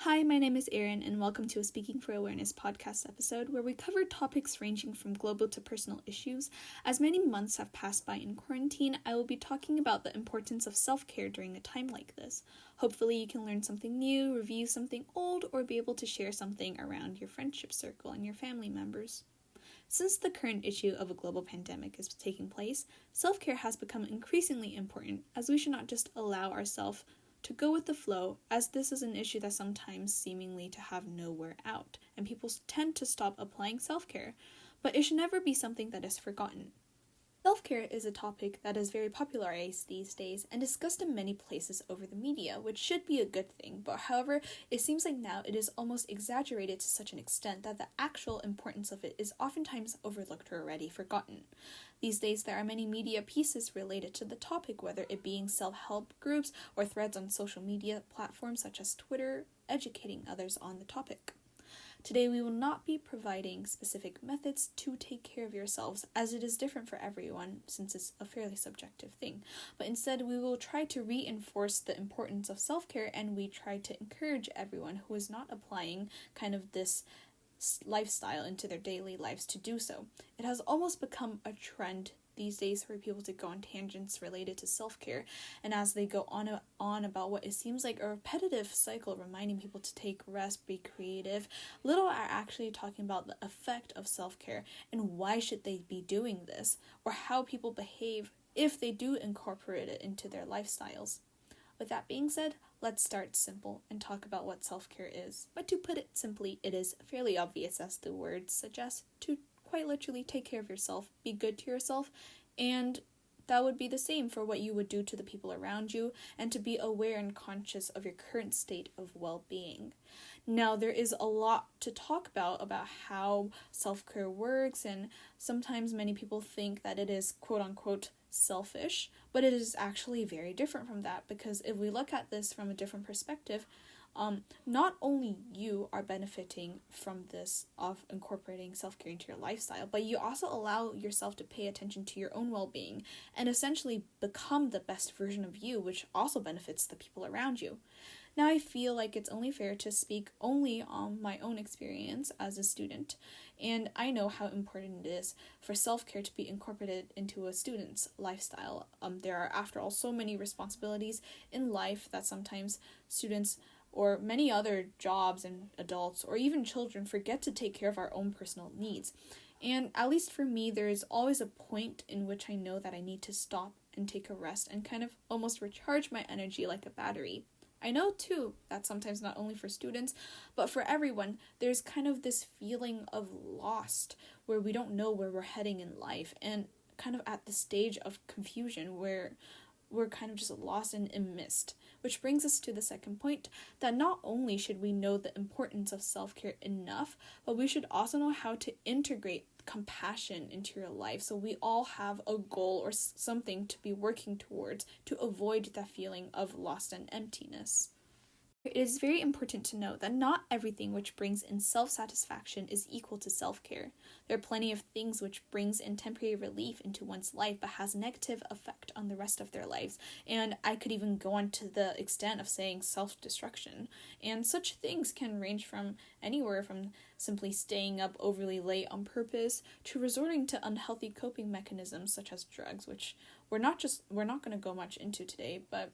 Hi, my name is Erin, and welcome to a Speaking for Awareness podcast episode where we cover topics ranging from global to personal issues. As many months have passed by in quarantine, I will be talking about the importance of self-care during a time like this. Hopefully you can learn something new, review something old, or be able to share something around your friendship circle and your family members. Since the current issue of a global pandemic is taking place, self-care has become increasingly important, as we should not just allow ourselves to go with the flow, as this is an issue that sometimes seemingly to have nowhere out, and people tend to stop applying self-care, but it should never be something that is forgotten. Self-care is a topic that is very popularized these days and discussed in many places over the media, which should be a good thing, but however, it seems like now it is almost exaggerated to such an extent that the actual importance of it is oftentimes overlooked or already forgotten. These days, there are many media pieces related to the topic, whether it being self-help groups or threads on social media platforms such as Twitter, educating others on the topic. Today, we will not be providing specific methods to take care of yourselves, as it is different for everyone since it's a fairly subjective thing. But instead, we will try to reinforce the importance of self-care, and we try to encourage everyone who is not applying kind of this lifestyle into their daily lives to do so. It has almost become a trend these days for people to go on tangents related to self-care, and as they go on about what it seems like a repetitive cycle reminding people to take rest, be creative, little are actually talking about the effect of self-care and why should they be doing this, or how people behave if they do incorporate it into their lifestyles. With that being said, let's start simple and talk about what self-care is. But to put it simply, it is fairly obvious, as the word suggests, to quite literally take care of yourself, be good to yourself, and that would be the same for what you would do to the people around you, and to be aware and conscious of your current state of well-being. Now, there is a lot to talk about how self-care works, and sometimes many people think that it is quote-unquote selfish, but it is actually very different from that, because if we look at this from a different perspective, not only you are benefiting from this of incorporating self-care into your lifestyle, but you also allow yourself to pay attention to your own well-being and essentially become the best version of you, which also benefits the people around you. Now, I feel like it's only fair to speak only on my own experience as a student, and I know how important it is for self-care to be incorporated into a student's lifestyle. There are, after all, so many responsibilities in life that sometimes students or many other jobs and adults or even children forget to take care of our own personal needs. And at least for me, there is always a point in which I know that I need to stop and take a rest and kind of almost recharge my energy like a battery. I know too that sometimes not only for students, but for everyone, there's kind of this feeling of lost where we don't know where we're heading in life, and kind of at the stage of confusion where we're kind of just lost and in mist. Which brings us to the second point, that not only should we know the importance of self-care enough, but we should also know how to integrate compassion into your life, so we all have a goal or something to be working towards to avoid that feeling of lost and emptiness. It is very important to note that not everything which brings in self-satisfaction is equal to self-care. There are plenty of things which brings in temporary relief into one's life but has a negative effect on the rest of their lives, and I could even go on to the extent of saying self-destruction. And such things can range from anywhere from simply staying up overly late on purpose to resorting to unhealthy coping mechanisms such as drugs, which we're not going to go much into today, but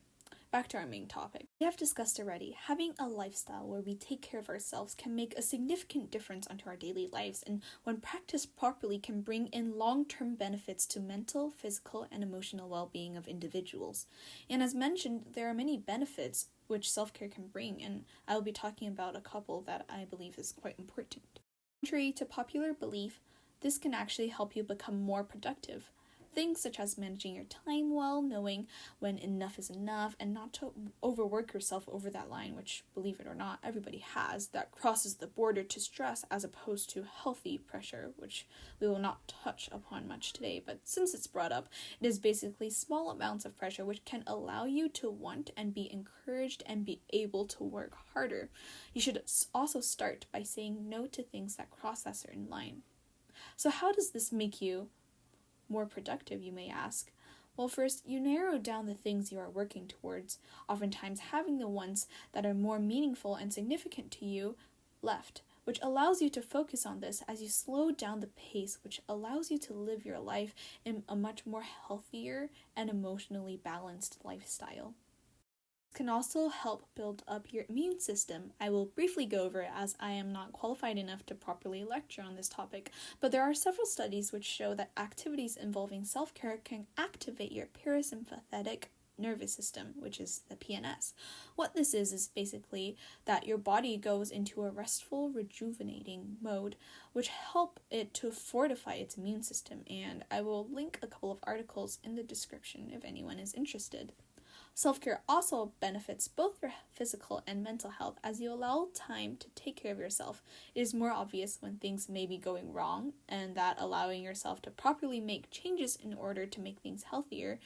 back to our main topic. We have discussed already, having a lifestyle where we take care of ourselves can make a significant difference onto our daily lives, and when practiced properly can bring in long-term benefits to mental, physical, and emotional well-being of individuals. And as mentioned, there are many benefits which self-care can bring, and I will be talking about a couple that I believe is quite important. Contrary to popular belief, this can actually help you become more productive. Things such as managing your time well, knowing when enough is enough, and not to overwork yourself over that line, which, believe it or not, everybody has, that crosses the border to stress as opposed to healthy pressure, which we will not touch upon much today, but since it's brought up, it is basically small amounts of pressure which can allow you to want and be encouraged and be able to work harder. You should also start by saying no to things that cross that certain line. So how does this make you more productive, you may ask? Well, first, you narrow down the things you are working towards, oftentimes having the ones that are more meaningful and significant to you left, which allows you to focus on this as you slow down the pace, which allows you to live your life in a much more healthier and emotionally balanced lifestyle. Can also help build up your immune system. I will briefly go over it as I am not qualified enough to properly lecture on this topic, but there are several studies which show that activities involving self-care can activate your parasympathetic nervous system, which is the PNS. What this is basically that your body goes into a restful, rejuvenating mode, which help it to fortify its immune system, and I will link a couple of articles in the description if anyone is interested. Self-care also benefits both your physical and mental health as you allow time to take care of yourself. It is more obvious when things may be going wrong, and that allowing yourself to properly make changes in order to make things healthier.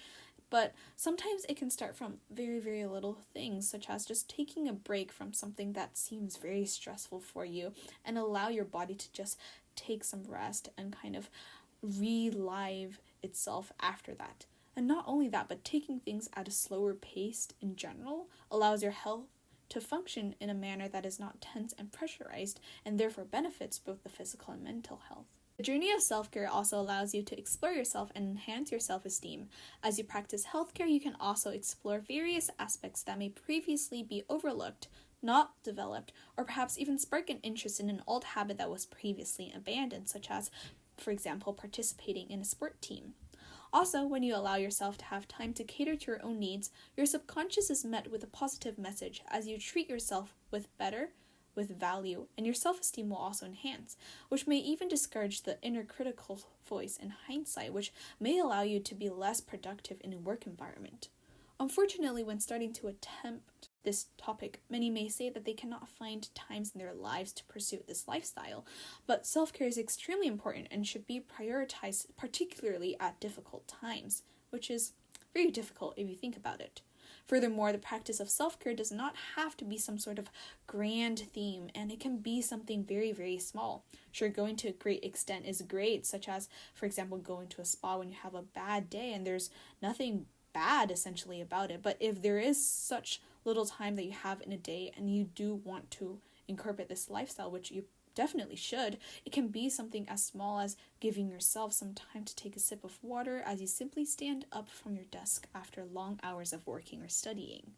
But sometimes it can start from very, very little things, such as just taking a break from something that seems very stressful for you and allow your body to just take some rest and kind of relive itself after that. And not only that, but taking things at a slower pace in general allows your health to function in a manner that is not tense and pressurized, and therefore benefits both the physical and mental health. The journey of self-care also allows you to explore yourself and enhance your self-esteem. As you practice healthcare, you can also explore various aspects that may previously be overlooked, not developed, or perhaps even spark an interest in an old habit that was previously abandoned, such as, for example, participating in a sport team. Also, when you allow yourself to have time to cater to your own needs, your subconscious is met with a positive message as you treat yourself with value, and your self-esteem will also enhance, which may even discourage the inner critical voice in hindsight, which may allow you to be less productive in a work environment. Unfortunately, when starting to attempt this topic, many may say that they cannot find times in their lives to pursue this lifestyle, but self-care is extremely important and should be prioritized, particularly at difficult times, which is very difficult if you think about it. Furthermore, the practice of self-care does not have to be some sort of grand theme, and it can be something very, very small. Sure, going to a great extent is great, such as, for example, going to a spa when you have a bad day and there's nothing bad essentially about it, but if there is such little time that you have in a day and you do want to incorporate this lifestyle, which you definitely should, it can be something as small as giving yourself some time to take a sip of water as you simply stand up from your desk after long hours of working or studying.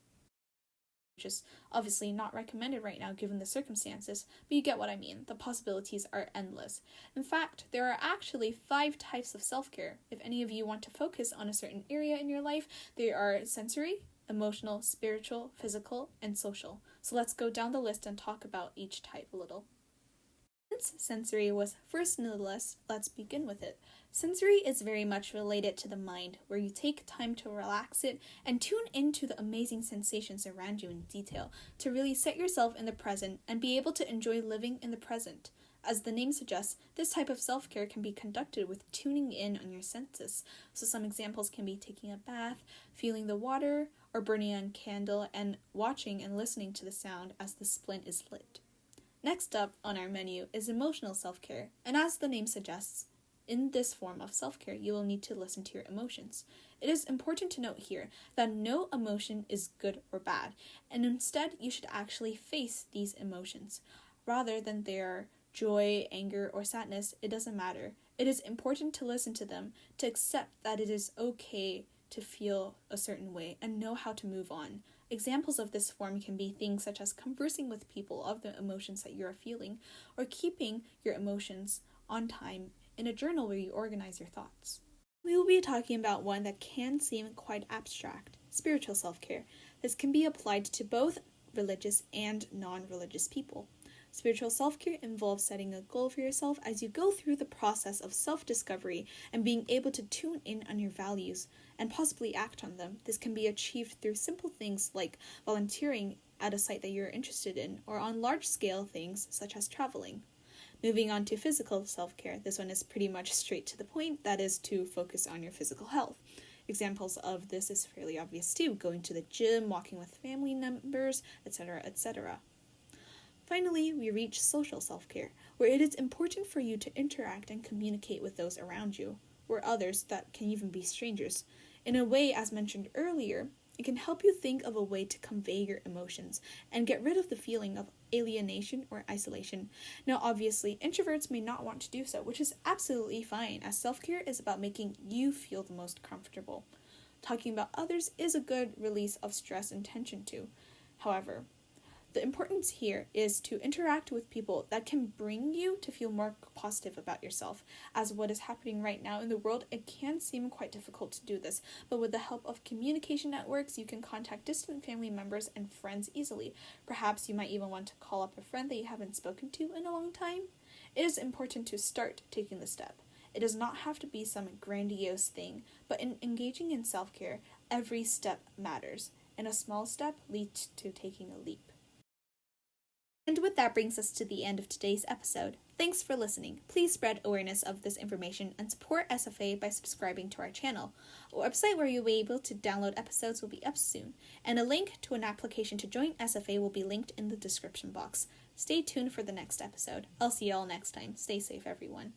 Which is obviously not recommended right now given the circumstances, but you get what I mean. The possibilities are endless. In fact, there are actually 5 types of self-care. If any of you want to focus on a certain area in your life, they are sensory, emotional, spiritual, physical, and social. So let's go down the list and talk about each type a little. Since sensory was first in the list, let's begin with it. Sensory is very much related to the mind, where you take time to relax it and tune into the amazing sensations around you in detail to really set yourself in the present and be able to enjoy living in the present. As the name suggests, this type of self-care can be conducted with tuning in on your senses. So some examples can be taking a bath, feeling the water, or burning a candle and watching and listening to the sound as the splint is lit. Next up on our menu is emotional self-care, and as the name suggests, in this form of self-care, you will need to listen to your emotions. It is important to note here that no emotion is good or bad, and instead you should actually face these emotions. Rather than their joy, anger, or sadness, it doesn't matter. It is important to listen to them, to accept that it is okay to feel a certain way, and know how to move on. Examples of this form can be things such as conversing with people of the emotions that you are feeling, or keeping your emotions on time in a journal where you organize your thoughts. We will be talking about one that can seem quite abstract, spiritual self-care. This can be applied to both religious and non-religious people. Spiritual self-care involves setting a goal for yourself as you go through the process of self-discovery and being able to tune in on your values and possibly act on them. This can be achieved through simple things like volunteering at a site that you're interested in, or on large-scale things such as traveling. Moving on to physical self-care, this one is pretty much straight to the point, that is to focus on your physical health. Examples of this is fairly obvious too, going to the gym, walking with family members, etc., etc. Finally, we reach social self-care, where it is important for you to interact and communicate with those around you, or others that can even be strangers. In a way, as mentioned earlier, it can help you think of a way to convey your emotions and get rid of the feeling of alienation or isolation. Now, obviously, introverts may not want to do so, which is absolutely fine, as self-care is about making you feel the most comfortable. Talking about others is a good release of stress and tension too. However, the importance here is to interact with people that can bring you to feel more positive about yourself. As what is happening right now in the world, it can seem quite difficult to do this, but with the help of communication networks, you can contact distant family members and friends easily. Perhaps you might even want to call up a friend that you haven't spoken to in a long time. It is important to start taking the step. It does not have to be some grandiose thing, but in engaging in self-care, every step matters, and a small step leads to taking a leap. And with that brings us to the end of today's episode. Thanks for listening. Please spread awareness of this information and support SFA by subscribing to our channel. A website where you'll be able to download episodes will be up soon, and a link to an application to join SFA will be linked in the description box. Stay tuned for the next episode. I'll see you all next time. Stay safe, everyone.